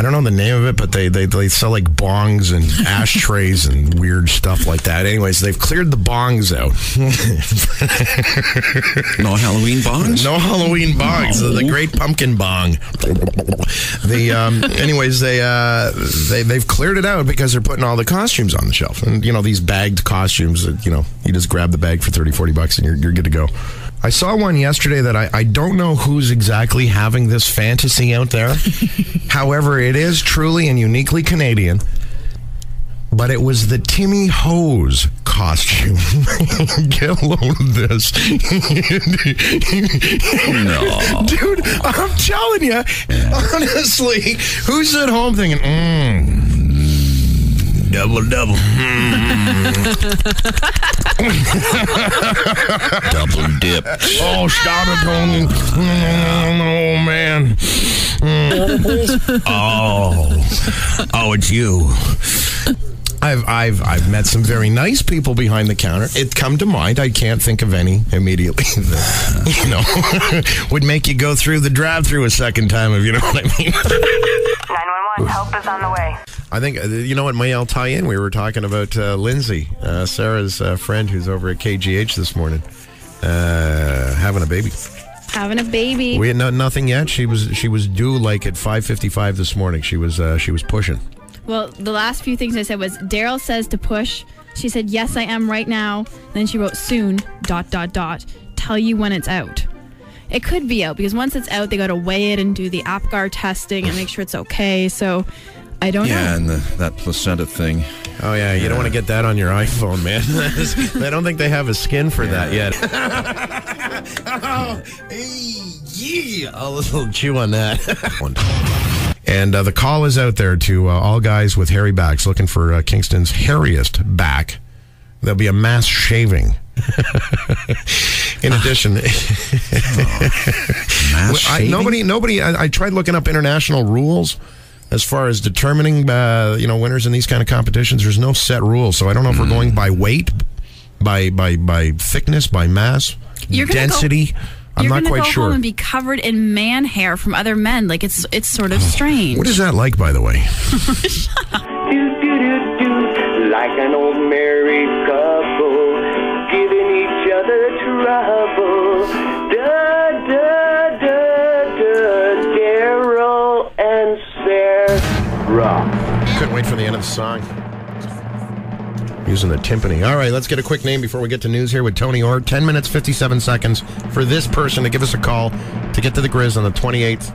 I don't know the name of it, but they sell like bongs and ashtrays and weird stuff like that. Anyways, they've cleared the bongs out. No Halloween bongs? No Halloween bongs. No. The Great Pumpkin Bong. They've cleared it out because they're putting all the costumes on the shelf. And, these bagged costumes that, you just grab the bag for $30-$40 and you're good to go. I saw one yesterday that I don't know who's exactly having this fantasy out there. However, it is truly and uniquely Canadian. But it was the Timmy Hose costume. Get a load of this. No. Dude, I'm telling you, honestly, who's at home thinking, double. Double dip. Oh, stop it, Tony. Oh, man. Oh, it's you. I've met some very nice people behind the counter. It come to mind. I can't think of any immediately that, would make you go through the drive-through a second time, if you know what I mean. 911, help is on the way. I think, what may I'll tie in. We were talking about Lindsay, Sarah's friend who's over at KGH this morning, having a baby. Having a baby. We had nothing yet. She was due like at 5:55 this morning. She was pushing. Well, the last few things I said was, Darryl says to push. She said, yes, I am right now. Then she wrote, soon, ... tell you when it's out. It could be out, because once it's out, they got to weigh it and do the APGAR testing and make sure it's okay. So, I don't know. Yeah, and that placenta thing. Oh, yeah, you don't want to get that on your iPhone, man. I don't think they have a skin for that yet. A little chew on that. And the call is out there to all guys with hairy backs looking for Kingston's hairiest back. There'll be a mass shaving. In addition, Mass shaving? Nobody. I tried looking up international rules as far as determining, winners in these kind of competitions. There's no set rule, so I don't know if we're going by weight, by thickness, by mass, density. I'm not quite sure. You're going to go home and be covered in man hair from other men. Like, it's sort of strange. What is that like, by the way? Like an old married couple, giving each other trouble. Darryl and Sarah. Couldn't wait for the end of the song. Using the timpani. All right, let's get a quick name before we get to news here with Tony Orr. 10 minutes, 57 seconds for this person to give us a call to get to the Grizz on the 28th.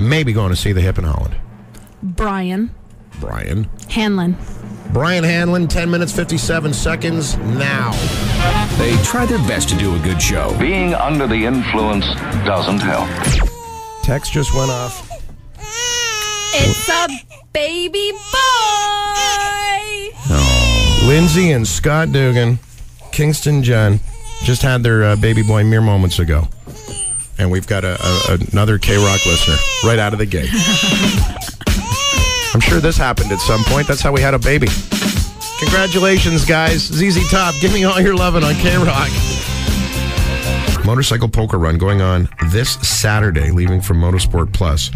Maybe going to see the Hip in Holland. Brian Hanlon. Brian Hanlon, 10 minutes, 57 seconds now. They try their best to do a good show. Being under the influence doesn't help. Text just went off. It's a baby boy! Lindsay and Scott Dugan, Kingston Jen, just had their baby boy mere moments ago. And we've got another K-Rock listener right out of the gate. I'm sure this happened at some point. That's how we had a baby. Congratulations, guys. ZZ Top, give me all your loving on K-Rock. Motorcycle poker run going on this Saturday, leaving from Motorsport Plus.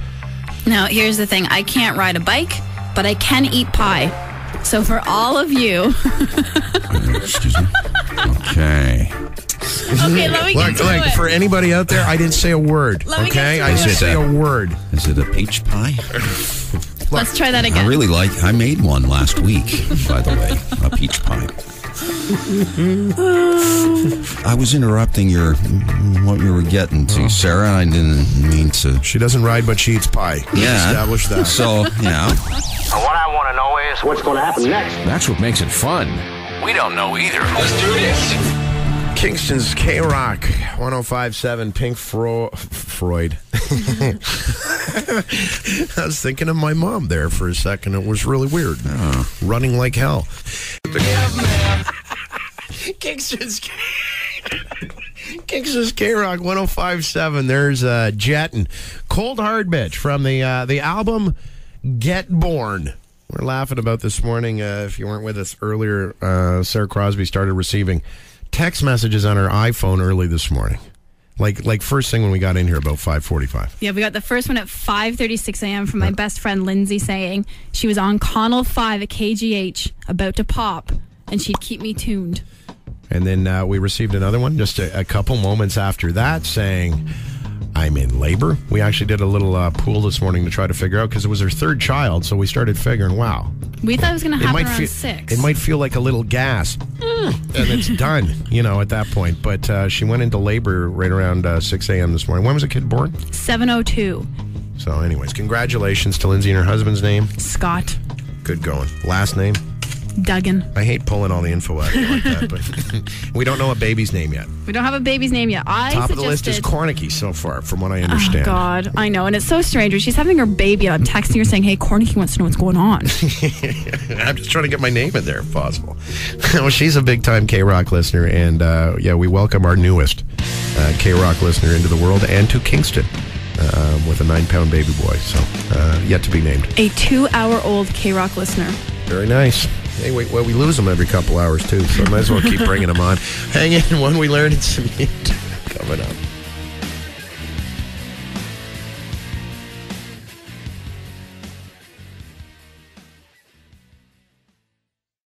Now, here's the thing. I can't ride a bike, but I can eat pie. So for all of you... Excuse me. Okay. Okay, let me get to it. For anybody out there, I didn't say a word. Let me okay? get to I didn't it. say a word. Is it a peach pie? Let's try that again. I made one last week, by the way, a peach pie. I was interrupting what you were getting to, Sarah. I didn't mean to. She doesn't ride, but she eats pie. Yeah. Establish that. So, yeah. What I want to know is, What's going to happen next? That's what makes it fun. we don't know either. Let's do this. Kingston's K-Rock 105.7 Pink Floyd. I was thinking of my mom there for a second. It was really weird. Running like hell. Kingston's K-Rock 105.7. There's Jet and Cold Hard Bitch from the album Get Born. We're laughing about this morning. If you weren't with us earlier, Sarah Crosby started receiving text messages on her iPhone early this morning. Like first thing when we got in here about 5:45. Yeah, we got the first one at 5:36 a.m. from my best friend Lindsay saying she was on Connell 5 at KGH about to pop, and she'd keep me tuned. And then we received another one just a couple moments after that saying, I'm in labor. We actually did a little pool this morning to try to figure out because it was her third child, so we started figuring, wow. We thought it was going to happen around 6. It might feel like a little gas, and it's done, at that point. But she went into labor right around 6 a.m. this morning. When was the kid born? 7:02. So anyways, congratulations to Lindsay and her husband's name. Scott. Good going. Last name? Duggan. I hate pulling all the info out of you like that, but we don't know a baby's name yet. We don't have a baby's name yet. Top of the list is Kornicky so far, from what I understand. Oh, God. I know. And it's so strange. She's having her baby, and I'm texting her saying, hey, Kornicky wants to know what's going on. I'm just trying to get my name in there if possible. Well, she's a big-time K-Rock listener, and we welcome our newest K-Rock listener into the world and to Kingston with a 9-pound baby boy, so yet to be named. A 2-hour-old K-Rock listener. Very nice. Hey, we lose them every couple hours, too, so might as well keep bringing them on. Hang in when we learn it's coming up.